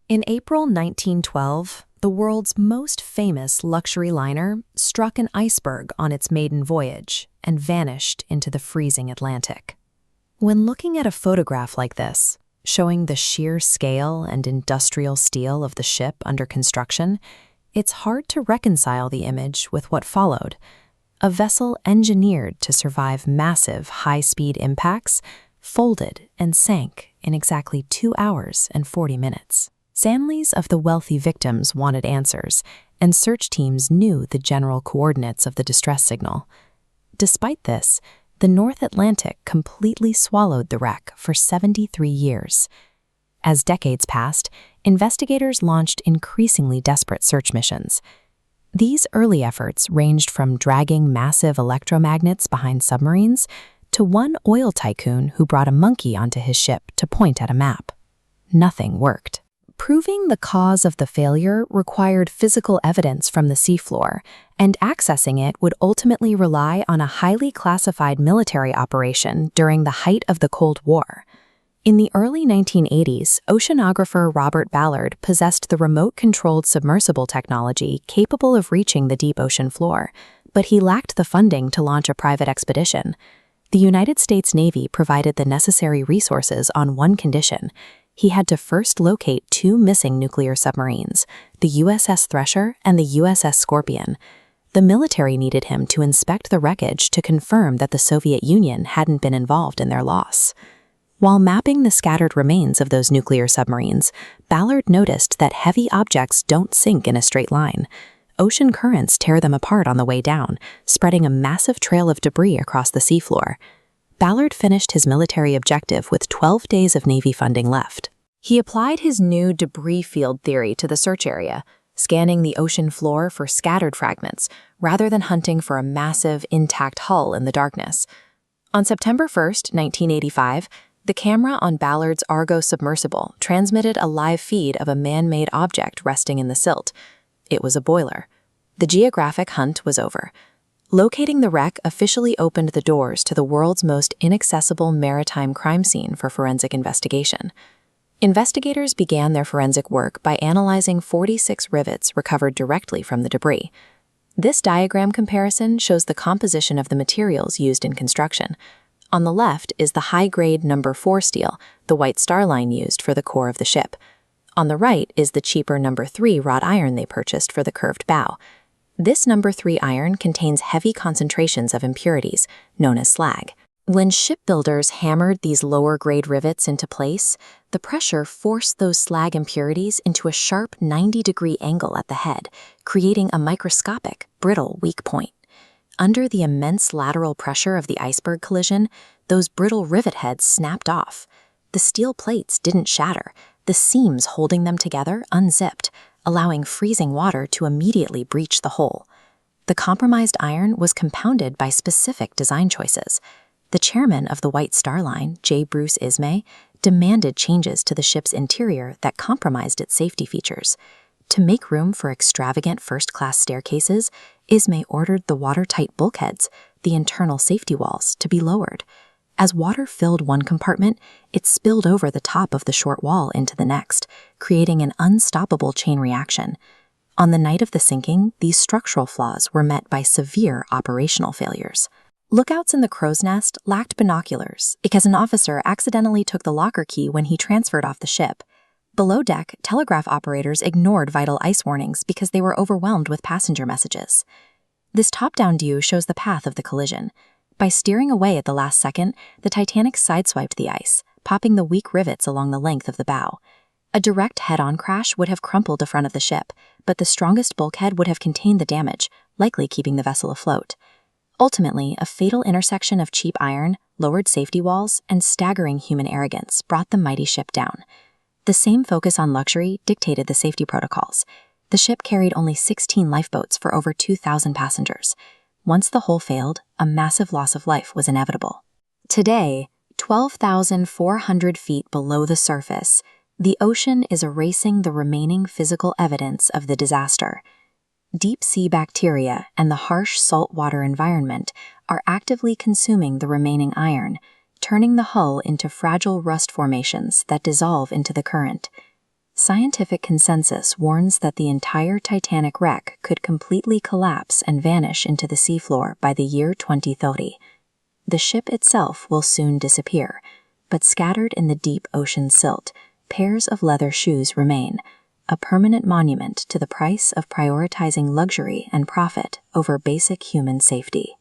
In April 1912, the world's most famous luxury liner struck an iceberg on its maiden voyage and vanished into the freezing Atlantic. When looking at a photograph like this, showing the sheer scale and industrial steel of the ship under construction, it's hard to reconcile the image with what followed: a vessel engineered to survive massive high-speed impacts, folded and sank in exactly 2 hours and 40 minutes. Families of the wealthy victims wanted answers, and search teams knew the general coordinates of the distress signal. Despite this, the North Atlantic completely swallowed the wreck for 73 years. As decades passed, investigators launched increasingly desperate search missions. These early efforts ranged from dragging massive electromagnets behind submarines to one oil tycoon who brought a monkey onto his ship to point at a map. Nothing worked. Proving the cause of the failure required physical evidence from the seafloor, and accessing it would ultimately rely on a highly classified military operation during the height of the Cold War. In the early 1980s, oceanographer Robert Ballard possessed the remote-controlled submersible technology capable of reaching the deep ocean floor, but he lacked the funding to launch a private expedition. The United States Navy provided the necessary resources on one condition: he had to first locate 2 missing nuclear submarines, the USS Thresher and the USS Scorpion. The military needed him to inspect the wreckage to confirm that the Soviet Union hadn't been involved in their loss. While mapping the scattered remains of those nuclear submarines, Ballard noticed that heavy objects don't sink in a straight line. Ocean currents tear them apart on the way down, spreading a massive trail of debris across the seafloor. Ballard finished his military objective with 12 days of Navy funding left. He applied his new debris field theory to the search area, scanning the ocean floor for scattered fragments rather than hunting for a massive, intact hull in the darkness. On September 1, 1985, the camera on Ballard's Argo submersible transmitted a live feed of a man-made object resting in the silt. It was a boiler. The geographic hunt was over. Locating the wreck officially opened the doors to the world's most inaccessible maritime crime scene for forensic investigation. Investigators began their forensic work by analyzing 46 rivets recovered directly from the debris. This diagram comparison shows the composition of the materials used in construction. On the left is the high-grade No. 4 steel, the white star line used for the core of the ship. On the right is the cheaper No. 3 wrought iron they purchased for the curved bow. This No. 3 iron contains heavy concentrations of impurities, known as slag. When shipbuilders hammered these lower-grade rivets into place, the pressure forced those slag impurities into a sharp 90-degree angle at the head, creating a microscopic, brittle weak point. Under the immense lateral pressure of the iceberg collision, those brittle rivet heads snapped off. The steel plates didn't shatter, the seams holding them together unzipped, allowing freezing water to immediately breach the hole. The compromised iron was compounded by specific design choices. The chairman of the White Star Line, J. Bruce Ismay, demanded changes to the ship's interior that compromised its safety features. To make room for extravagant first-class staircases, Ismay ordered the watertight bulkheads, the internal safety walls, to be lowered. As water filled one compartment, it spilled over the top of the short wall into the next, creating an unstoppable chain reaction. On the night of the sinking, these structural flaws were met by severe operational failures. Lookouts in the crow's nest lacked binoculars because an officer accidentally took the locker key when he transferred off the ship. Below deck, telegraph operators ignored vital ice warnings because they were overwhelmed with passenger messages. This top-down view shows the path of the collision. By steering away at the last second, the Titanic sideswiped the ice, popping the weak rivets along the length of the bow. A direct head-on crash would have crumpled the front of the ship, but the strongest bulkhead would have contained the damage, likely keeping the vessel afloat. Ultimately, a fatal intersection of cheap iron, lowered safety walls, and staggering human arrogance brought the mighty ship down. The same focus on luxury dictated the safety protocols. The ship carried only 16 lifeboats for over 2,000 passengers. Once the hull failed, a massive loss of life was inevitable. Today, 12,400 feet below the surface, the ocean is erasing the remaining physical evidence of the disaster. Deep-sea bacteria and the harsh saltwater environment are actively consuming the remaining iron, turning the hull into fragile rust formations that dissolve into the current. Scientific consensus warns that the entire Titanic wreck could completely collapse and vanish into the seafloor by the year 2030. The ship itself will soon disappear, but scattered in the deep ocean silt, pairs of leather shoes remain, a permanent monument to the price of prioritizing luxury and profit over basic human safety.